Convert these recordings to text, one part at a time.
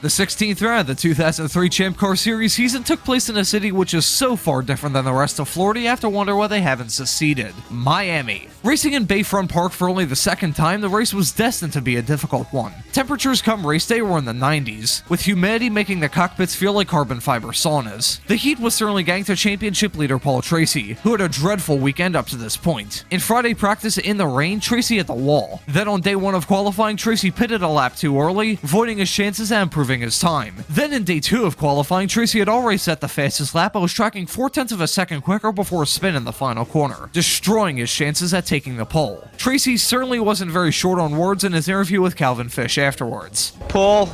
The 16th round of the 2003 Champ Car Series season took place in a city which is so far different than the rest of Florida you have to wonder why they haven't seceded: Miami. Racing in Bayfront Park for only the second time, the race was destined to be a difficult one. Temperatures come race day were in the 90s, with humidity making the cockpits feel like carbon fiber saunas. The heat was certainly getting to championship leader Paul Tracy, who had a dreadful weekend up to this point. In Friday practice in the rain, Tracy hit the wall. Then on day 1 of qualifying, Tracy pitted a lap too early, voiding his chances and improving his time. Then in day 2 of qualifying, Tracy had already set the fastest lap but was tracking 0.4 of a second quicker before a spin in the final corner, destroying his chances at taking the pole. Tracy certainly wasn't very short on words in his interview with Calvin Fish afterwards. Paul,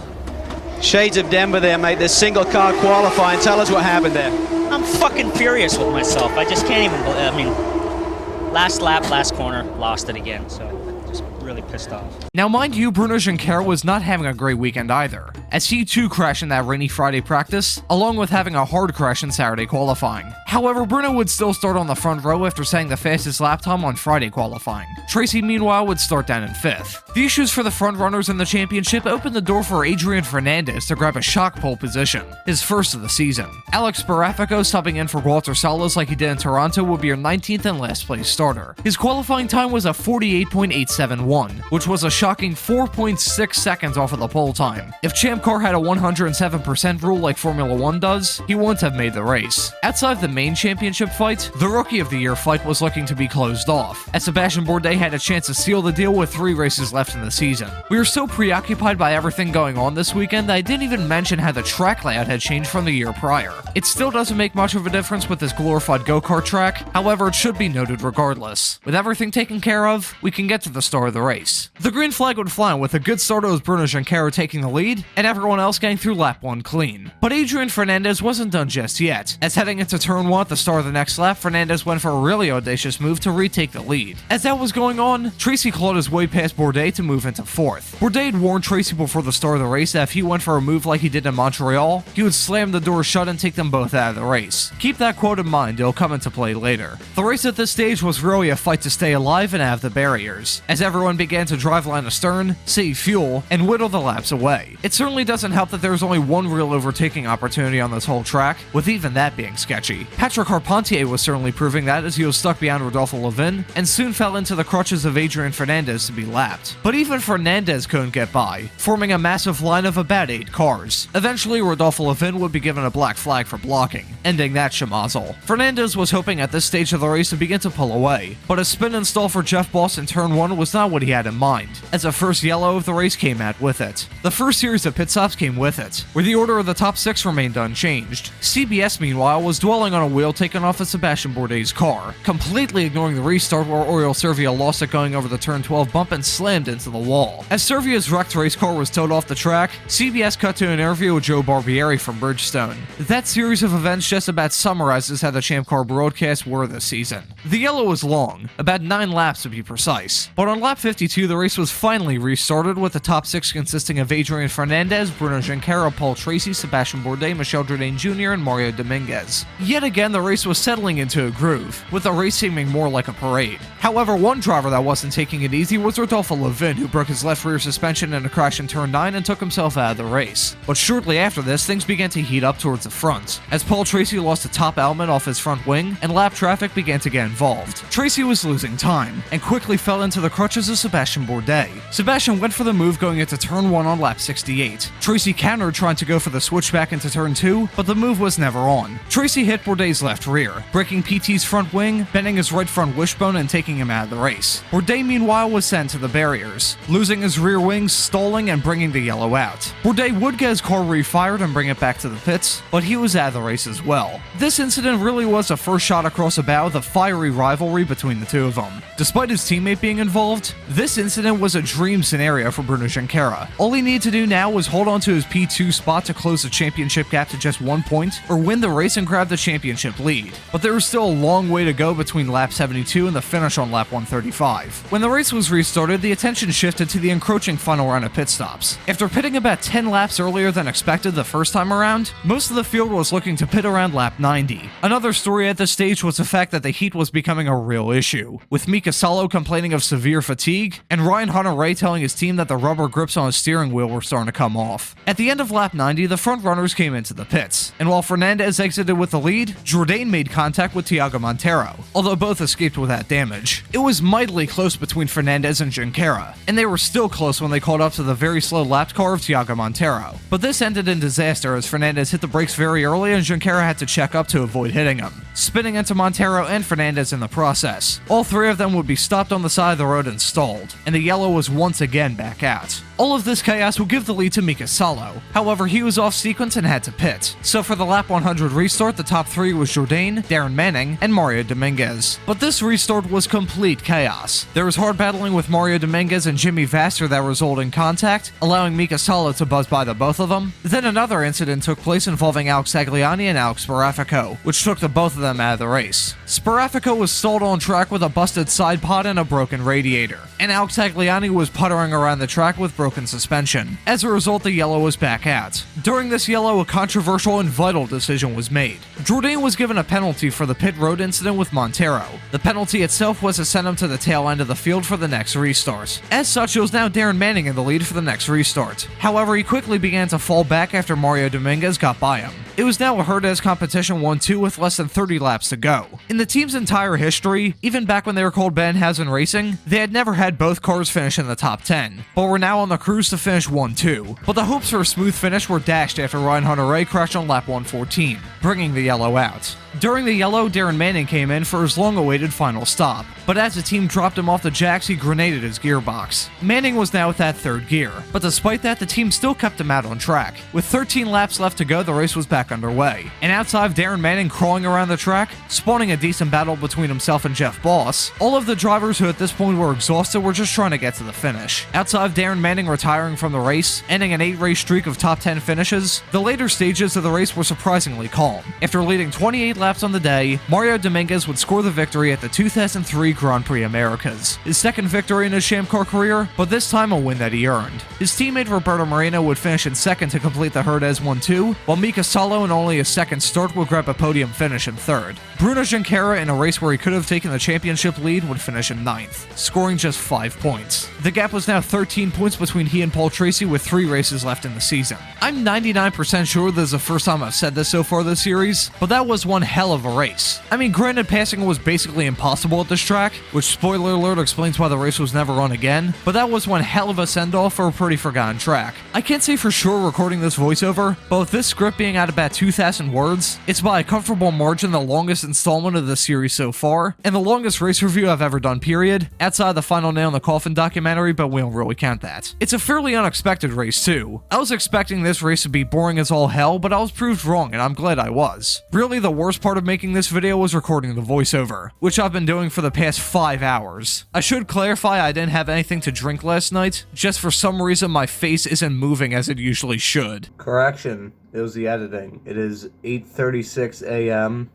shades of Denver there, mate. This single car qualifying. Tell us what happened there. I'm fucking furious with myself. I just can't even believe, I mean, last lap, last corner, lost it again, so just really pissed off. Now mind you, Bruno Junqueira was not having a great weekend either, as he too crashed in that rainy Friday practice, along with having a hard crash in Saturday qualifying. However, Bruno would still start on the front row after setting the fastest lap time on Friday qualifying. Tracy, meanwhile, would start down in 5th. The issues for the front runners in the championship opened the door for Adrian Fernandez to grab a shock pole position, his first of the season. Alex Barafico, subbing in for Walter Salas like he did in Toronto, would be your 19th and last place starter. His qualifying time was a 48.871, which was a shocking 4.6 seconds off of the pole time. If Champ Car had a 107% rule like Formula 1 does, he wouldn't have made the race. Outside of the main championship fight, the Rookie of the Year fight was looking to be closed off, as Sebastian Bourdais had a chance to seal the deal with 3 races left in the season. We were so preoccupied by everything going on this weekend that I didn't even mention how the track layout had changed from the year prior. It still doesn't make much of a difference with this glorified go-kart track, however it should be noted regardless. With everything taken care of, we can get to the start of the race. The green flag would fly with a good start as Bruno Junqueira taking the lead, and everyone else getting through lap 1 clean. But Adrian Fernandez wasn't done just yet, as heading into turn 1 at the start of the next lap, Fernandez went for a really audacious move to retake the lead. As that was going on, Tracy clawed his way past Bourdais to move into 4th. Bourdais had warned Tracy before the start of the race that if he went for a move like he did in Montreal, he would slam the door shut and take them both out of the race. Keep that quote in mind, it'll come into play later. The race at this stage was really a fight to stay alive and out of the barriers, as everyone began to drive line astern, save fuel, and whittle the laps away. It certainly doesn't help that there's only one real overtaking opportunity on this whole track, with even that being sketchy. Patrick Carpentier was certainly proving that as he was stuck behind Rodolfo Levin, and soon fell into the crutches of Adrian Fernandez to be lapped. But even Fernandez couldn't get by, forming a massive line of about 8 cars. Eventually, Rodolfo Levin would be given a black flag for blocking, ending that shemazel. Fernandez was hoping at this stage of the race to begin to pull away, but a spin and stall for Jeff Boss in turn 1 was not what he had in mind, as the first yellow of the race came out with it. The first series of pit stops came with it, where the order of the top 6 remained unchanged. CBS, meanwhile, was dwelling on a wheel taken off of Sebastian Bourdais' car, completely ignoring the restart where Oriol Servia lost it going over the turn 12 bump and slammed into the wall. As Servia's wrecked race car was towed off the track, CBS cut to an interview with Joe Barbieri from Bridgestone. That series of events just about summarizes how the Champ Car broadcasts were this season. The yellow was long, about 9 laps to be precise, but on lap 52 the race was finally restarted with the top 6 consisting of Adrian Fernandez, Bruno Junqueira, Paul Tracy, Sebastian Bourdais, Michel Jourdain Jr., and Mario Dominguez. Yet again, the race was settling into a groove, with the race seeming more like a parade. However, one driver that wasn't taking it easy was Rodolfo Levin, who broke his left rear suspension in a crash in turn 9 and took himself out of the race. But shortly after this, things began to heat up towards the front, as Paul Tracy lost the top element off his front wing, and lap traffic began to get involved. Tracy was losing time, and quickly fell into the crutches of Sebastian Bourdais. Sebastian went for the move going into turn 1 on lap 68. Tracy countered trying to go for the switchback into turn 2, but the move was never on. Tracy hit Bourdais' left rear, breaking PT's front wing, bending his right front wishbone and taking him out of the race. Bourdais meanwhile was sent to the barriers, losing his rear wings, stalling and bringing the yellow out. Bourdais would get his car refired and bring it back to the pits, but he was out of the race as well. This incident really was the first shot across the bow of the fiery rivalry between the two of them. Despite his teammate being involved, this incident was a dream scenario for Bruno Junqueira. All he needed to do now was hold on to his P2 spot to close the championship gap to just 1 point, or win the race and grab the championship lead. But there was still a long way to go between lap 72 and the finish on lap 135. When the race was restarted, the attention shifted to the encroaching final round of pit stops. After pitting about 10 laps earlier than expected the first time around, most of the field was looking to pit around lap 90. Another story at this stage was the fact that the heat was becoming a real issue, with Mika Salo complaining of severe fatigue fatigue, and Ryan Hunter-Reay telling his team that the rubber grips on his steering wheel were starting to come off. At the end of lap 90, the front runners came into the pits, and while Fernandez exited with the lead, Jourdain made contact with Thiago Monteiro, although both escaped without damage. It was mightily close between Fernandez and Junqueira, and they were still close when they caught up to the very slow lapped car of Thiago Monteiro. But this ended in disaster as Fernandez hit the brakes very early and Junqueira had to check up to avoid hitting him, spinning into Monteiro and Fernandez in the process. All three of them would be stopped on the side of the road and stalled, and the yellow was once again back out. All of this chaos would give the lead to Mika Salo. However, he was off sequence and had to pit. So for the lap 100 restart, the top three was Jourdain, Darren Manning, and Mario Dominguez. But this restart was complete chaos. There was hard battling with Mario Dominguez and Jimmy Vasser that resulted in contact, allowing Mika Salo to buzz by the both of them. Then another incident took place involving Alex Tagliani and Alex Sparafico, which took the both of them out of the race. Sparafico was stalled on track with a busted side pod and a broken radiator, and Alex Tagliani was puttering around the track with broken suspension. As a result, the yellow was back out. During this yellow, a controversial and vital decision was made. Jourdain was given a penalty for the pit road incident with Monteiro. The penalty itself was to send him to the tail end of the field for the next restart. As such, it was now Darren Manning in the lead for the next restart. However, he quickly began to fall back after Mario Dominguez got by him. It was now a Herdez competition 1-2 with less than 30 laps to go. In the team's entire history, even back when they were called Benhausen Racing, they had never had both cars finish in the top 10, but were now on the cruise to finish 1-2. But the hopes for a smooth finish were dashed after Ryan Hunter-Reay crashed on lap 114, bringing the yellow out. During the yellow, Darren Manning came in for his long-awaited final stop, but as the team dropped him off the jacks, he grenaded his gearbox. Manning was now at that third gear, but despite that, the team still kept him out on track. With 13 laps left to go, the race was back underway, and outside of Darren Manning crawling around the track, spawning a decent battle between himself and Jeff Boss, all of the drivers who at this point were exhausted were just trying to get to the finish. Outside of Darren Manning retiring from the race, ending an 8-race streak of top 10 finishes, the later stages of the race were surprisingly calm. After leading 28 laps on the day, Mario Dominguez would score the victory at the 2003 Grand Prix Americas, his second victory in his Sham Car career, but this time a win that he earned. His teammate Roberto Moreno would finish in second to complete the Herdez 1-2, while Mika Salo in only his second start would grab a podium finish in third. Bruno Junqueira, in a race where he could have taken the championship lead, would finish in ninth, scoring just 5 points. The gap was now 13 points between he and Paul Tracy with 3 races left in the season. I'm 99% sure this is the first time I've said this so far this series, but that was one hell of a race. I mean, granted, passing was basically impossible at this track, which spoiler alert explains why the race was never run again, but that was one hell of a send-off for a pretty forgotten track. I can't say for sure recording this voiceover, but with this script being at about 2,000 words, it's by a comfortable margin the longest installment of the series so far, and the longest race review I've ever done, period, outside the Final Nail in the Coffin documentary, but we don't really count that. It's a fairly unexpected race too. I was expecting this race to be boring as all hell, but I was proved wrong, and I'm glad I was. Really, the worst part of making this video was recording the voiceover, which I've been doing for the past 5 hours. I should clarify I didn't have anything to drink last night, just for some reason my face isn't moving as it usually should. Correction, it was the editing. It is 8:36 a.m.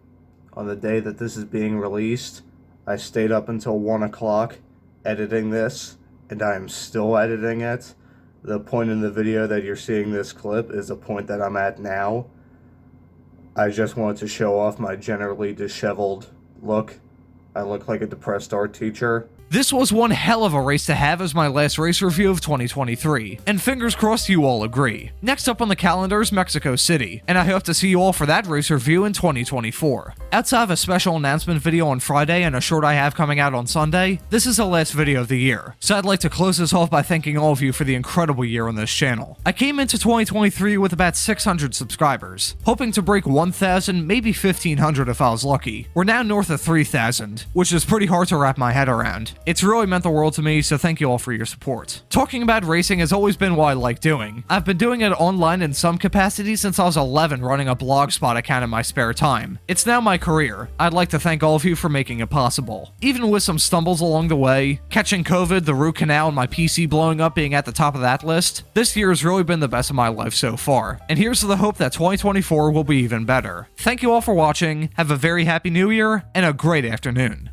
on the day that this is being released. I stayed up until 1 o'clock editing this, and I am still editing it. The point in the video that you're seeing this clip is the point that I'm at now. I just wanted to show off my generally disheveled look. I look like a depressed art teacher. This was one hell of a race to have as my last race review of 2023, and fingers crossed you all agree. Next up on the calendar is Mexico City, and I hope to see you all for that race review in 2024. Outside of a special announcement video on Friday and a short I have coming out on Sunday, this is the last video of the year, so I'd like to close this off by thanking all of you for the incredible year on this channel. I came into 2023 with about 600 subscribers, hoping to break 1,000, maybe 1,500 if I was lucky. We're now north of 3,000, which is pretty hard to wrap my head around. It's really meant the world to me, so thank you all for your support. Talking about racing has always been what I like doing. I've been doing it online in some capacity since I was 11, running a blogspot account in my spare time. It's now my career. I'd like to thank all of you for making it possible. Even with some stumbles along the way, catching COVID, the root canal, and my PC blowing up being at the top of that list, this year has really been the best of my life so far. And here's to the hope that 2024 will be even better. Thank you all for watching, have a very happy new year, and a great afternoon.